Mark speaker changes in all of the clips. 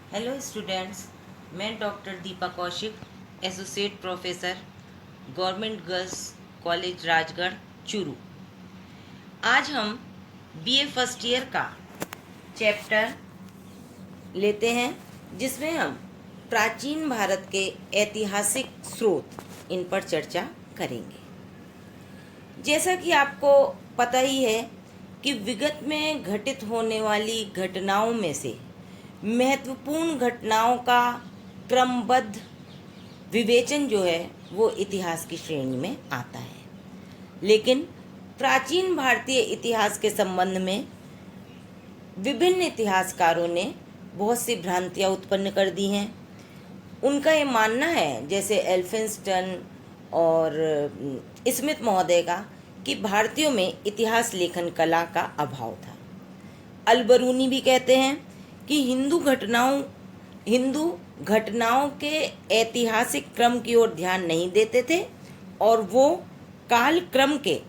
Speaker 1: Hello students, मैं doctor Deepa Kaushik, associate professor, government girls college Rajgarh, Churu. आज हम बीए फर्स्ट ईयर का चैप्टर लेते हैं, जिसमें हम प्राचीन भारत के ऐतिहासिक स्रोत इन पर चर्चा करेंगे। जैसा कि आपको पता ही है कि विगत में घटित होने वाली घटनाओं में से महत्वपूर्ण घटनाओं का क्रमबद्ध विवेचन जो है वो इतिहास की श्रेणी में आता है। लेकिन प्राचीन भारतीय इतिहास के संबंध में विभिन्न इतिहासकारों ने बहुत सी भ्रांतियां उत्पन्न कर दी हैं। उनका ये मानना है, जैसे एल्फिंस्टन और स्मिथ महोदय का, कि भारतीयों में इतिहास लेखन कला का अभाव था। अलबरूनी भी कहते हैं कि हिंदू घटनाओं के ऐतिहासिक क्रम की ओर ध्यान नहीं देते थे और वो काल क्रम के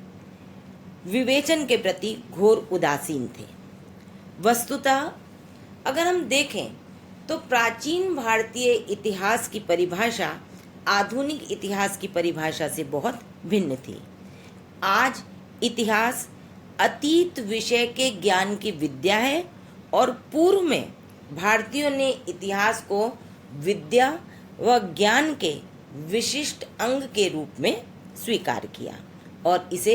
Speaker 1: विवेचन के प्रति घोर उदासीन थे। वस्तुतः अगर हम देखें तो प्राचीन भारतीय इतिहास की परिभाषा आधुनिक इतिहास की परिभाषा से बहुत भिन्न थी। आज इतिहास अतीत विषय के ज्ञान की विद्या है और पूर्व में भारतीयों ने इतिहास को विद्या व ज्ञान के विशिष्ट अंग के रूप में स्वीकार किया और इसे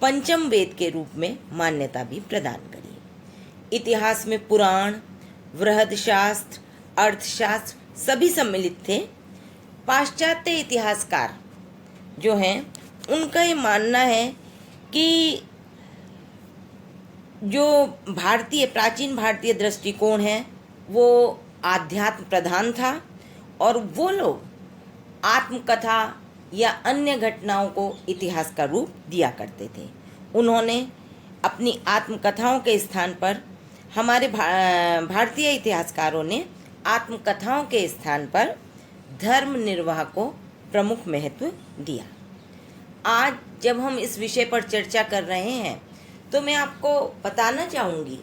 Speaker 1: पंचम वेद के रूप में मान्यता भी प्रदान करी। इतिहास में पुराण, बृहदशास्त्र, अर्थशास्त्र सभी सम्मिलित थे। पाश्चात्य इतिहासकार जो हैं उनका ये मानना है कि जो प्राचीन भारतीय दृष्टिकोण है वो आध्यात्म प्रधान था और वो लोग आत्मकथा या अन्य घटनाओं को इतिहास का रूप दिया करते थे। उन्होंने अपनी आत्मकथाओं के स्थान पर हमारे भारतीय इतिहासकारों ने आत्मकथाओं के स्थान पर धर्म निर्वाह को प्रमुख महत्व दिया। आज जब हम इस विषय पर चर्चा कर रहे हैं तो मैं आपको बताना चाहूँगी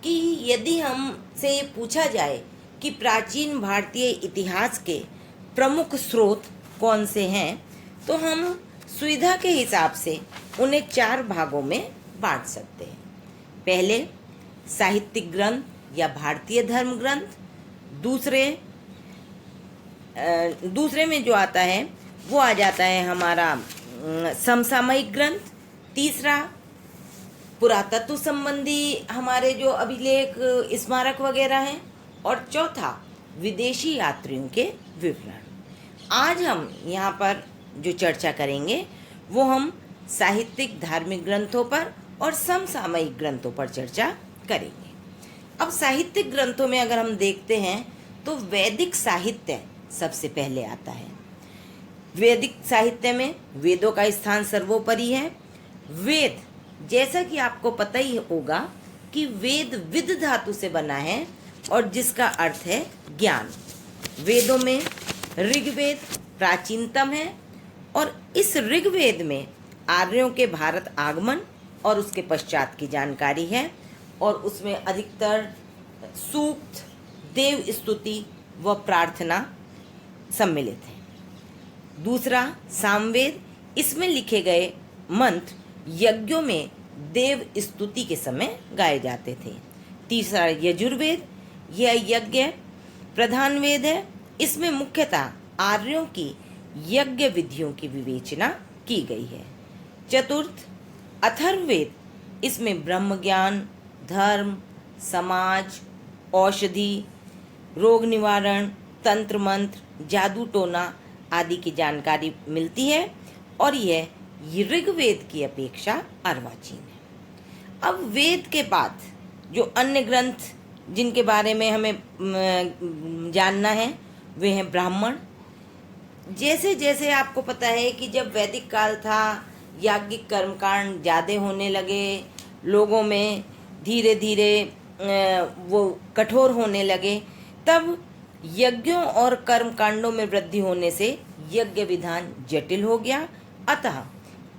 Speaker 1: कि यदि हमसे ये पूछा जाए कि प्राचीन भारतीय इतिहास के प्रमुख स्रोत कौन से हैं, तो हम सुविधा के हिसाब से उन्हें 4 भागों में बांट सकते हैं। पहले साहित्यिक ग्रंथ या भारतीय धर्म ग्रंथ, दूसरे में जो आता है वो आ जाता है हमारा समसामयिक ग्रंथ, तीसरा पुरातत्व संबंधी हमारे जो अभिलेख, स्मारक वगैरह हैं, और चौथा विदेशी यात्रियों के विवरण। आज हम यहाँ पर जो चर्चा करेंगे वो हम साहित्यिक धार्मिक ग्रंथों पर और समसामयिक ग्रंथों पर चर्चा करेंगे। अब साहित्यिक ग्रंथों में अगर हम देखते हैं तो वैदिक साहित्य सबसे पहले आता है। वैदिक साहित्य में वेदों का स्थान सर्वोपरि है। वेद, जैसा कि आपको पता ही होगा कि वेद विद धातु से बना है और जिसका अर्थ है ज्ञान। वेदों में ऋग्वेद प्राचीनतम है और इस ऋग्वेद में आर्यों के भारत आगमन और उसके पश्चात की जानकारी है और उसमें अधिकतर सूक्त, देव स्तुति व प्रार्थना सम्मिलित है। दूसरा सामवेद, इसमें लिखे गए मंत्र यज्ञों में देव स्तुति के समय गाए जाते थे। तीसरा यजुर्वेद, यह यज्ञ प्रधान वेद है। इसमें मुख्यतः आर्यों की यज्ञ विधियों की विवेचना की गई है। चतुर्थ अथर्ववेद, इसमें ब्रह्म ज्ञान, धर्म, समाज, औषधि, रोग निवारण, तंत्र मंत्र, जादू टोना आदि की जानकारी मिलती है और यह ऋग्वेद की अपेक्षा अर्वाचीन है। अब वेद के बाद जो अन्य ग्रंथ जिनके बारे में हमें जानना है वे हैं ब्राह्मण। जैसे जैसे आपको पता है कि जब वैदिक काल था, याज्ञिक कर्मकांड ज़्यादा होने लगे, लोगों में धीरे धीरे वो कठोर होने लगे, तब यज्ञों और कर्मकांडों में वृद्धि होने से यज्ञ विधान जटिल हो गया। अतः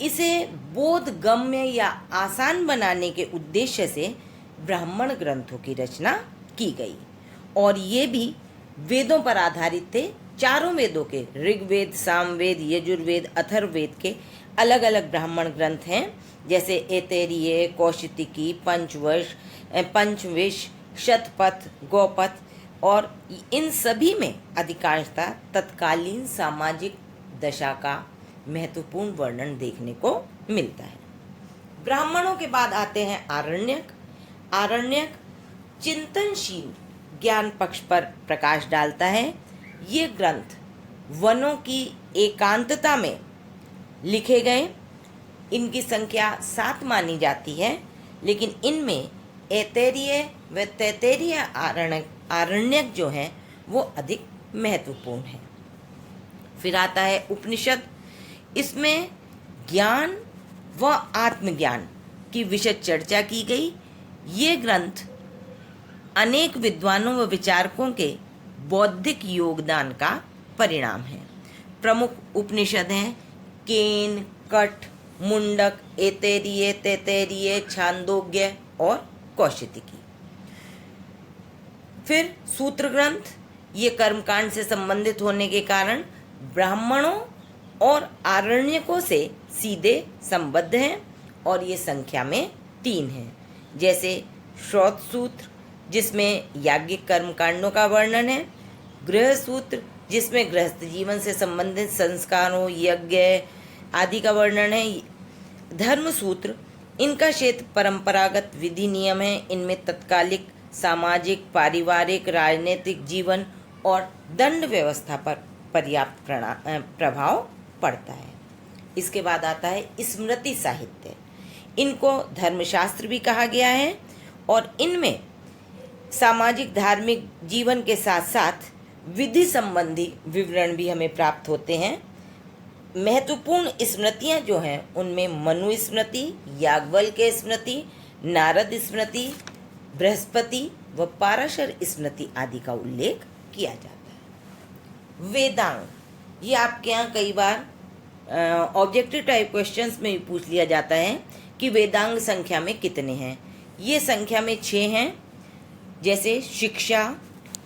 Speaker 1: इसे बोधगम्य या आसान बनाने के उद्देश्य से ब्राह्मण ग्रंथों की रचना की गई और ये भी वेदों पर आधारित थे। चारों वेदों के, ऋग्वेद, सामवेद, यजुर्वेद, अथर्ववेद के अलग अलग ब्राह्मण ग्रंथ हैं, जैसे ऐतरेय, कौशिकी, पंचविश, शतपथ, गौपथ, और इन सभी में अधिकांशतः तत्कालीन सामाजिक दशा का महत्वपूर्ण वर्णन देखने को मिलता है। ब्राह्मणों के बाद आते हैं आरण्यक। आरण्यक चिंतनशील ज्ञान पक्ष पर प्रकाश डालता है। ये ग्रंथ वनों की एकांतता में लिखे गए। इनकी संख्या 7 मानी जाती है, लेकिन इनमें ऐतरेय व तैत्तिरीय आरण्यक जो हैं वो अधिक महत्वपूर्ण है। फिर आता है उपनिषद। इसमें ज्ञान व आत्मज्ञान की विशद चर्चा की गई। ये ग्रंथ अनेक विद्वानों व विचारकों के बौद्धिक योगदान का परिणाम है। प्रमुख उपनिषद हैं केन, कठ, मुंडक, ऐतरेय, तैत्तिरीय, छांदोग्य और कौशिकी। फिर सूत्र ग्रंथ, ये कर्मकांड से संबंधित होने के कारण ब्राह्मणों और आरण्यकों से सीधे संबद्ध हैं और ये संख्या में 3 हैं, जैसे श्रौत सूत्र जिसमें याज्ञिक कर्मकांडों का वर्णन है, गृह सूत्र जिसमें गृहस्थ जीवन से संबंधित संस्कारों, यज्ञ आदि का वर्णन है, धर्म सूत्र इनका क्षेत्र परंपरागत विधि नियम है। इनमें तत्कालिक सामाजिक, पारिवारिक, राजनीतिक जीवन और दंड व्यवस्था पर पर्याप्त प्रभाव पड़ता है। इसके बाद आता है स्मृति साहित्य। इनको धर्मशास्त्र भी कहा गया है और इनमें सामाजिक धार्मिक जीवन के साथ साथ विधि संबंधी विवरण भी हमें प्राप्त होते हैं। महत्वपूर्ण स्मृतियाँ जो हैं उनमें मनु स्मृति, याज्ञवल्क्य स्मृति, नारद स्मृति, बृहस्पति व पाराशर स्मृति आदि का उल्लेख किया जाता है। वेदांग, ये आपके यहाँ कई बार ऑब्जेक्टिव टाइप क्वेश्चंस में भी पूछ लिया जाता है कि वेदांग संख्या में कितने हैं। ये संख्या में 6 हैं, जैसे शिक्षा,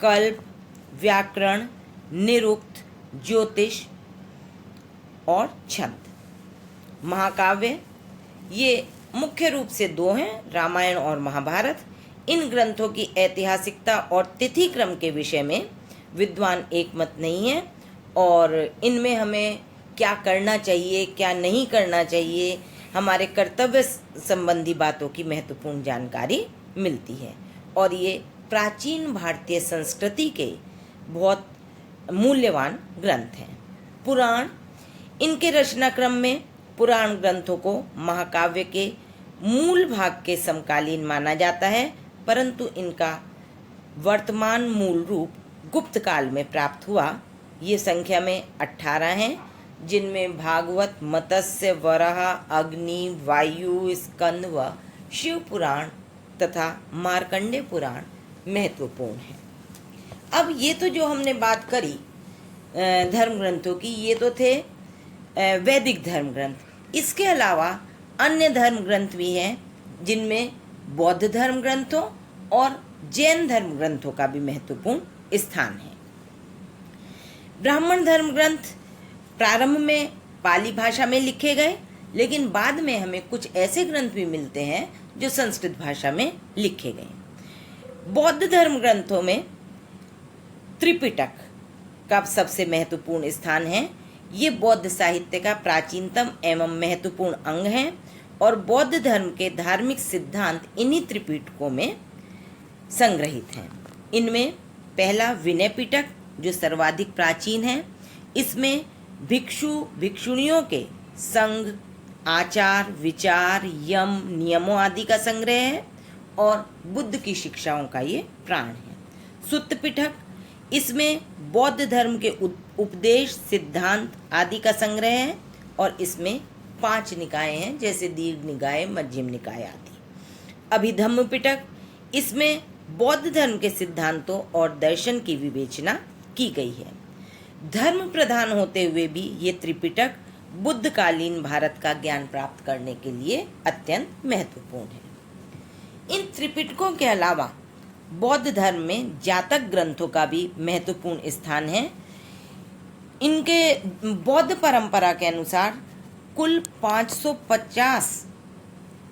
Speaker 1: कल्प, व्याकरण, निरुक्त, ज्योतिष और छंद। महाकाव्य, ये मुख्य रूप से 2 हैं, रामायण और महाभारत। इन ग्रंथों की ऐतिहासिकता और तिथि क्रम के विषय में विद्वान एकमत नहीं है और इनमें हमें क्या करना चाहिए, क्या नहीं करना चाहिए, हमारे कर्तव्य संबंधी बातों की महत्वपूर्ण जानकारी मिलती है। और ये प्राचीन भारतीय संस्कृति के बहुत मूल्यवान ग्रंथ हैं। पुराण, इनके रचना क्रम में पुराण ग्रंथों को महाकाव्य के मूल भाग के समकालीन माना जाता है, परंतु इनका वर्तमान मूल रूप गुप्त काल में प्राप्त हुआ। ये संख्या में 18 हैं, जिनमें भागवत, मत्स्य, वराह, अग्नि, वायु, स्कंद व शिव पुराण तथा मार्कंडेय पुराण महत्वपूर्ण हैं। अब ये तो जो हमने बात करी धर्म ग्रंथों की, ये तो थे वैदिक धर्म ग्रंथ। इसके अलावा अन्य धर्म ग्रंथ भी हैं, जिनमें बौद्ध धर्म ग्रंथों और जैन धर्म ग्रंथों का भी महत्वपूर्ण स्थान है। ब्राह्मण धर्म ग्रंथ प्रारंभ में पाली भाषा में लिखे गए, लेकिन बाद में हमें कुछ ऐसे ग्रंथ भी मिलते हैं जो संस्कृत भाषा में लिखे गए। बौद्ध धर्म ग्रंथों में त्रिपिटक का सबसे महत्वपूर्ण स्थान है। ये बौद्ध साहित्य का प्राचीनतम एवं महत्वपूर्ण अंग है और बौद्ध धर्म के धार्मिक सिद्धांत इन्हीं त्रिपिटकों में संग्रहित हैं। इनमें पहला विनय पिटक जो सर्वाधिक प्राचीन है। इसमें भिक्षु भिक्षुणियों के संग, आचार, विचार, यम, नियमों आदि का संग्रह है और बुद्ध की शिक्षाओं का ये प्राण है। सुत्त पिटक, इसमें बौद्ध धर्म के उपदेश, सिद्धांत आदि का संग्रह है और इसमें 5 निकाय हैं, जैसे दीर्घ निकाय, मध्यम निकाय आदि। अभिधम्म पिटक, इसमें बौद्ध धर्म के सिद्धांतों और दर्शन की विवेचना की गई है। धर्म प्रधान होते हुए भी ये त्रिपिटक बुद्धकालीन भारत का ज्ञान प्राप्त करने के लिए अत्यंत महत्वपूर्ण है। इन त्रिपिटकों के अलावा बौद्ध धर्म में जातक ग्रंथों का भी महत्वपूर्ण स्थान है। इनके बौद्ध परंपरा के अनुसार कुल 550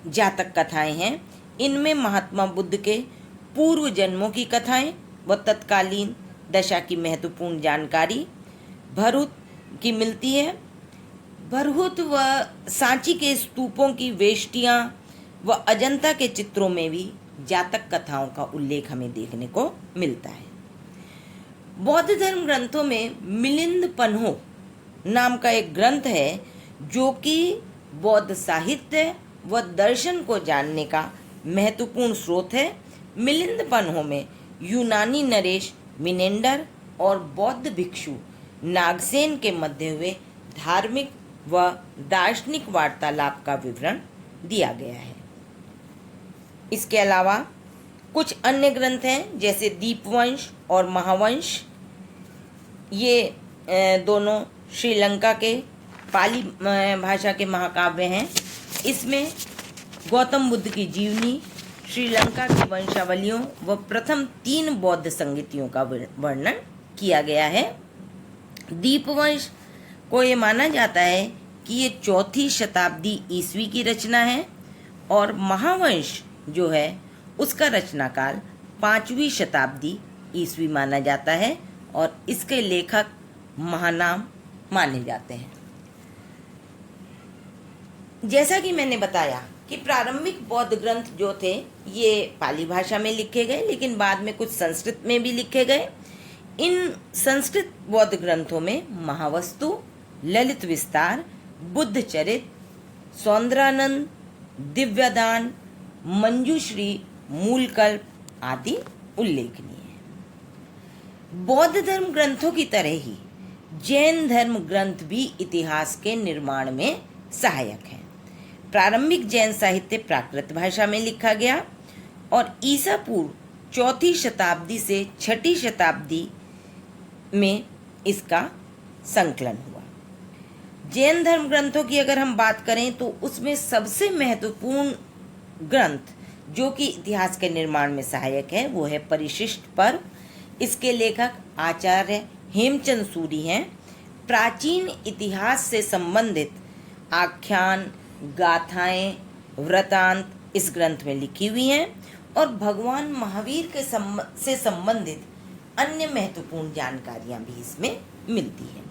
Speaker 1: जातक कथाएं हैं। इनमें महात्मा बुद्ध के पूर्व जन्मों की कथाएं व तत्कालीन दशा की महत्वपूर्ण जानकारी भरहुत की मिलती है। भरहुत व सांची के स्तूपों की वेष्टियां व अजंता के चित्रों में भी जातक कथाओं का उल्लेख हमें देखने को मिलता है। बौद्ध धर्म ग्रंथों में मिलिंद पन्हो नाम का एक ग्रंथ है जो कि बौद्ध साहित्य व दर्शन को जानने का महत्वपूर्ण स्रोत है। मिलिंद पन्हो में यूनानी नरेश मिनेंडर और बौद्ध भिक्षु नागसेन के मध्य हुए धार्मिक व दार्शनिक वार्तालाप का विवरण दिया गया है। इसके अलावा कुछ अन्य ग्रंथ हैं जैसे दीपवंश और महावंश। ये दोनों श्रीलंका के पाली भाषा के महाकाव्य हैं। इसमें गौतम बुद्ध की जीवनी, श्रीलंका की वंशावलियों व प्रथम 3 बौद्ध संगीतियों का वर्णन किया गया है। दीपवंश को ये माना जाता है कि ये 4वीं शताब्दी ईस्वी की रचना है और महावंश जो है उसका रचनाकाल 5वीं शताब्दी ईस्वी माना जाता है और इसके लेखक महानाम माने जाते हैं। जैसा कि मैंने बताया कि प्रारंभिक बौद्ध ग्रंथ जो थे ये पाली भाषा में लिखे गए, लेकिन बाद में कुछ संस्कृत में भी लिखे गए। इन संस्कृत बौद्ध ग्रंथों में महावस्तु, ललित विस्तार, बुद्ध चरित, सौंदरानंद, दिव्यदान, मंजूश्री, मूलकल्प आदि उल्लेखनीय है। बौद्ध धर्म ग्रंथों की तरह ही जैन धर्म ग्रंथ भी इतिहास के निर्माण में सहायक हैं। प्रारंभिक जैन साहित्य प्राकृत भाषा में लिखा गया और ईसा पूर्व 4वीं शताब्दी से 6वीं शताब्दी में इसका संकलन हुआ। जैन धर्म ग्रंथों की अगर हम बात करें तो उसमें सबसे महत्वपूर्ण ग्रंथ जो कि इतिहास के निर्माण में सहायक है वो है परिशिष्ट पर्व। इसके लेखक आचार्य हेमचंद सूरी हैं। प्राचीन इतिहास से संबंधित आख्यान, गाथाएं, वृतांत इस ग्रंथ में लिखी हुई हैं और भगवान महावीर के से संबंधित अन्य महत्वपूर्ण जानकारियां भी इसमें मिलती हैं।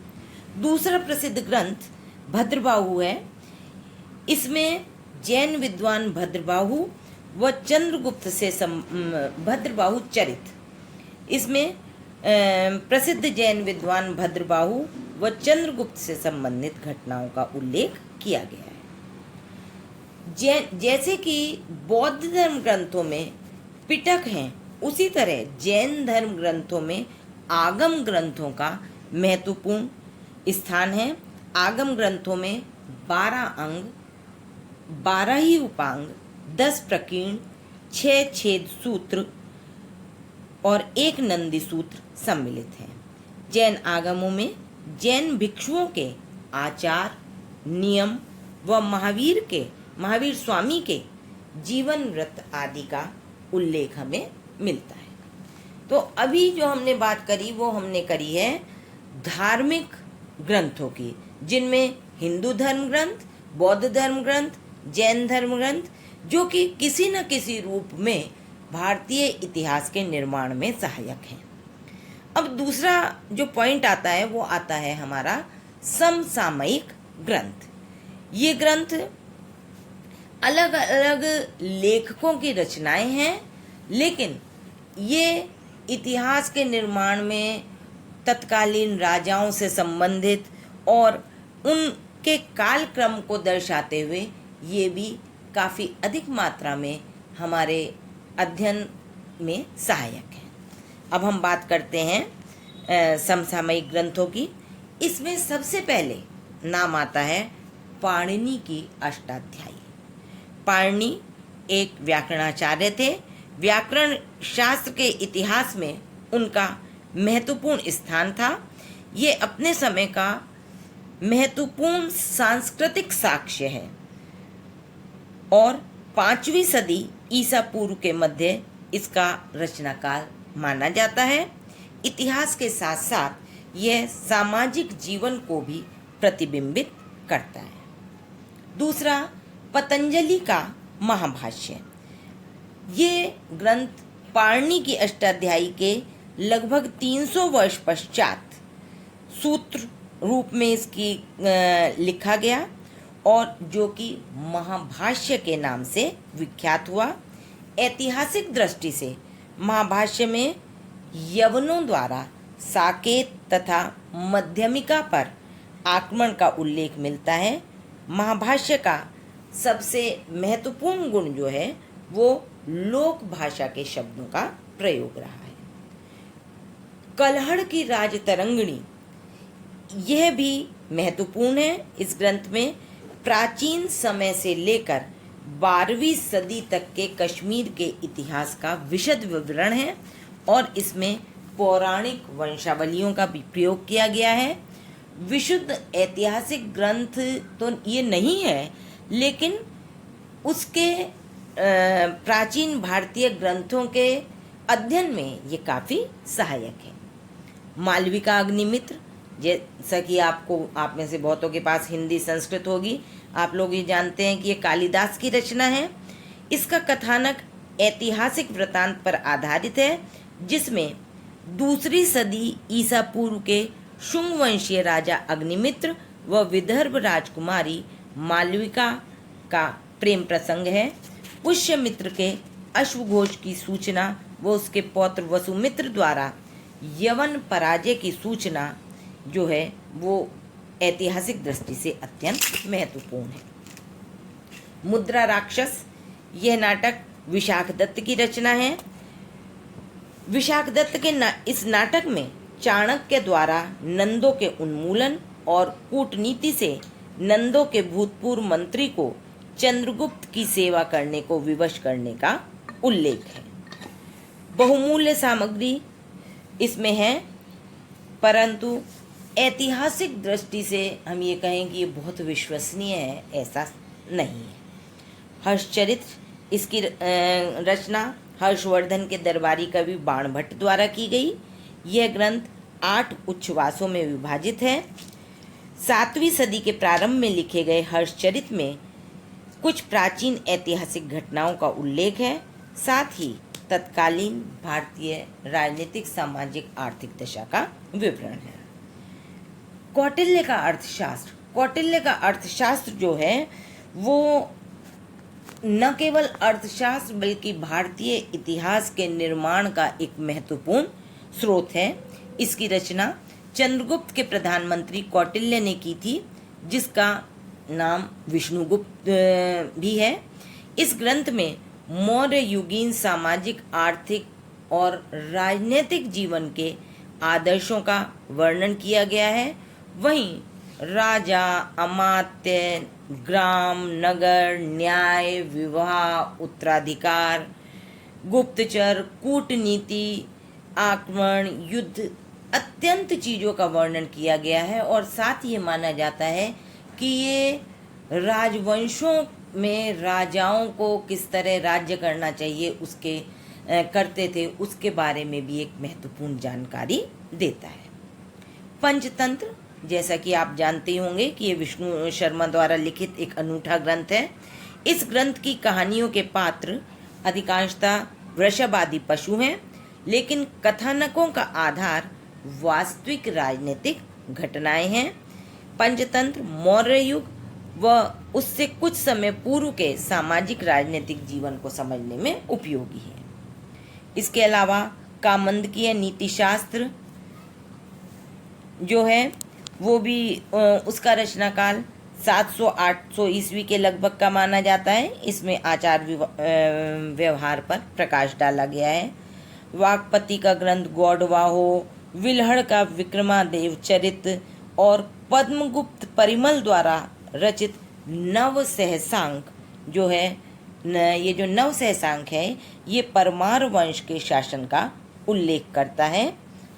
Speaker 1: दूसरा प्रसिद्ध ग्रंथ भद्रबाहु है। इसमें जैन विद्वान भद्रबाहु व चंद्रगुप्त से भद्रबाहु चरित, इसमें प्रसिद्ध जैन विद्वान भद्रबाहु व चंद्रगुप्त से संबंधित घटनाओं का उल्लेख किया गया है। जैसे कि बौद्ध धर्म ग्रंथों में पिटक हैं, उसी तरह जैन धर्म ग्रंथों में आगम ग्रंथों का महत्वपूर्ण स्थान है। आगम ग्रंथों में 12 अंग, 12 ही उपांग, 10 प्रकीर्ण, 6 छेद सूत्र और 1 नंदी सूत्र सम्मिलित हैं। जैन आगमों में जैन भिक्षुओं के आचार, नियम व महावीर स्वामी के जीवन व्रत आदि का उल्लेख हमें मिलता है। तो अभी जो हमने बात करी वो हमने करी है धार्मिक ग्रंथों की, जिनमें हिंदू धर्म ग्रंथ, बौद्ध धर्म ग्रंथ, जैन धर्म ग्रंथ, जो कि किसी न किसी रूप में भारतीय इतिहास के निर्माण में सहायक हैं। अब दूसरा जो पॉइंट आता है वो आता है हमारा समसामयिक ग्रंथ। ये ग्रंथ अलग अलग लेखकों की रचनाएं हैं, लेकिन ये इतिहास के निर्माण में तत्कालीन राजाओं से संबंधित और उनके कालक्रम को दर्शाते हुए ये भी काफ़ी अधिक मात्रा में हमारे अध्ययन में सहायक हैं। अब हम बात करते हैं समसामयिक ग्रंथों की। इसमें सबसे पहले नाम आता है पाणिनि की अष्टाध्यायी। पाणिनि एक व्याकरणाचार्य थे। व्याकरण शास्त्र के इतिहास में उनका महत्वपूर्ण स्थान था। ये अपने समय का महत्वपूर्ण सांस्कृतिक साक्ष्य है और 5वीं सदी ईसा पूर्व के मध्य इसका रचनाकाल माना जाता है। इतिहास के साथ साथ यह सामाजिक जीवन को भी प्रतिबिंबित करता है। दूसरा, पतंजलि का महाभाष्य। ये ग्रंथ पाणिनि की अष्टाध्यायी के लगभग 300 वर्ष पश्चात सूत्र रूप में इसकी लिखा गया और जो कि महाभाष्य के नाम से विख्यात हुआ। ऐतिहासिक दृष्टि से महाभाष्य में यवनों द्वारा साकेत तथा मध्यमिका पर आक्रमण का उल्लेख मिलता है। महाभाष्य का सबसे महत्वपूर्ण गुण जो है वो लोक भाषा के शब्दों का प्रयोग रहा है। कलहड़ की राजतरंगिणी, यह भी महत्वपूर्ण है। इस ग्रंथ में प्राचीन समय से लेकर 12वीं सदी तक के कश्मीर के इतिहास का विशद विवरण है और इसमें पौराणिक वंशावलियों का भी प्रयोग किया गया है। विशुद्ध ऐतिहासिक ग्रंथ तो ये नहीं है, लेकिन उसके प्राचीन भारतीय ग्रंथों के अध्ययन में ये काफ़ी सहायक है। मालविका अग्निमित्र, जैसा कि आप में से बहुतों के पास हिंदी संस्कृत होगी, आप लोग ये जानते हैं कि ये कालिदास की रचना है। इसका कथानक ऐतिहासिक वृतांत पर आधारित है, जिसमें 2री सदी ईसा पूर्व के शुंग वंशीय राजा अग्निमित्र व विदर्भ राजकुमारी मालविका का प्रेम प्रसंग है। पुष्यमित्र के अश्वघोष की सूचना व उसके पौत्र वसुमित्र द्वारा यवन पराजय की सूचना जो है वो ऐतिहासिक दृष्टि से अत्यंत महत्वपूर्ण है। मुद्रा राक्षस, यह नाटक विशाखदत्त की रचना है। विशाखदत्त के इस नाटक में चाणक्य द्वारा नंदों के उन्मूलन और कूटनीति से नंदों के भूतपूर्व मंत्री को चंद्रगुप्त की सेवा करने को विवश करने का उल्लेख है। बहुमूल्य सामग्री इसमें है, परंतु ऐतिहासिक दृष्टि से हम ये कहें कि ये बहुत विश्वसनीय है, ऐसा नहीं है। हर्षचरित्र, इसकी रचना हर्षवर्धन के दरबारी कवि बाणभट्ट द्वारा की गई। यह ग्रंथ 8 उच्छ्वासों में विभाजित है। 7वीं सदी के प्रारंभ में लिखे गए हर्षचरित में कुछ प्राचीन ऐतिहासिक घटनाओं का उल्लेख है, साथ ही तत्कालीन भारतीय राजनीतिक, सामाजिक, आर्थिक दशा का विवरण है। कौटिल्य का अर्थशास्त्र, कौटिल्य का अर्थशास्त्र जो है वो न केवल अर्थशास्त्र बल्कि भारतीय इतिहास के निर्माण का एक महत्वपूर्ण स्रोत है। इसकी रचना चंद्रगुप्त के प्रधानमंत्री कौटिल्य ने की थी, जिसका नाम विष्णुगुप्त भी है। इस ग्रंथ में मौर्य युगीन सामाजिक, आर्थिक और राजनीतिक जीवन के आदर्शों का वर्णन किया गया है। वहीं राजा, अमात्य, ग्राम, नगर, न्याय, विवाह, उत्तराधिकार, गुप्तचर, कूटनीति, आक्रमण, युद्ध, अत्यंत चीज़ों का वर्णन किया गया है और साथ ये माना जाता है कि ये राजवंशों में राजाओं को किस तरह राज्य करना चाहिए उसके करते थे, उसके बारे में भी एक महत्वपूर्ण जानकारी देता है। पंचतंत्र, जैसा कि आप जानते ही होंगे कि ये विष्णु शर्मा द्वारा लिखित एक अनूठा ग्रंथ है। इस ग्रंथ की कहानियों के पात्र अधिकांशतः वृषभ आदि पशु हैं, लेकिन कथानकों का आधार वास्तविक राजनीतिक घटनाएं हैं। पंचतंत्र मौर्य युग व उससे कुछ समय पूर्व के सामाजिक राजनीतिक जीवन को समझने में उपयोगी है। इसके अलावा कामंदकीय नीतिशास्त्र जो है वो भी उसका रचनाकाल 700-800 ईस्वी के लगभग का माना जाता है। इसमें आचार व्यवहार पर प्रकाश डाला गया है। वाकपति का ग्रंथ गौडवाहो, विल्हड़ का विक्रमादेव चरित और पद्मगुप्त परिमल द्वारा रचित नव सहसांक जो है, ये जो नव सहसांक है ये परमार वंश के शासन का उल्लेख करता है।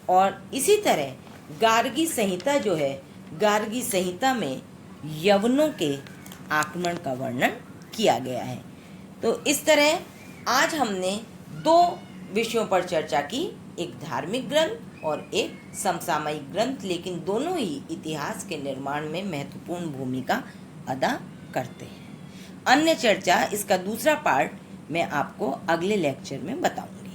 Speaker 1: और इसी तरह गार्गी संहिता जो है, गार्गी संहिता में यवनों के आक्रमण का वर्णन किया गया है। तो इस तरह आज हमने 2 विषयों पर चर्चा की, एक धार्मिक ग्रंथ और एक समसामयिक ग्रंथ, लेकिन दोनों ही इतिहास के निर्माण में महत्वपूर्ण भूमिका अदा करते हैं। अन्य चर्चा, इसका दूसरा पार्ट मैं आपको अगले लेक्चर में बताऊंगी।